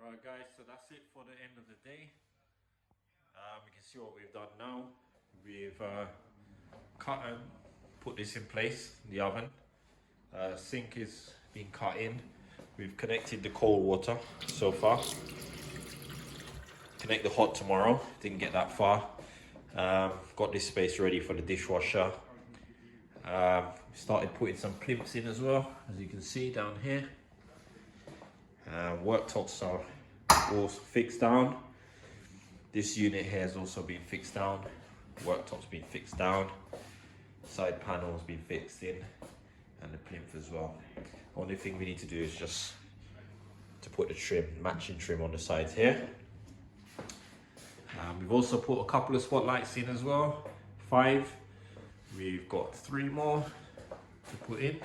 Right guys, so that's it for the end of the day. You can see what we've done now. We've cut and put this in place, the oven. Sink is being cut in. We've connected the cold water so far. Connect the hot tomorrow, didn't get that far. Got this space ready for the dishwasher. Started putting some plinths in as well, as you can see down here. Worktops are all fixed down. This unit here has also been fixed down. Worktop's been fixed down. Side panels been fixed in, and the plinth as well. Only thing we need to do is just to put the trim, matching trim on the sides here. We've also put a couple of spotlights in as well, 5. We've got 3 more to put in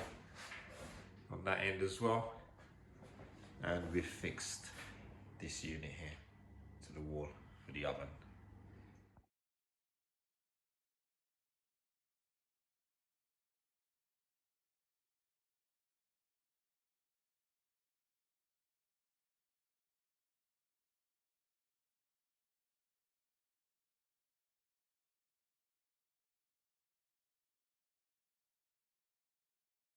on that end as well. And we've fixed this unit here to the wall for the oven.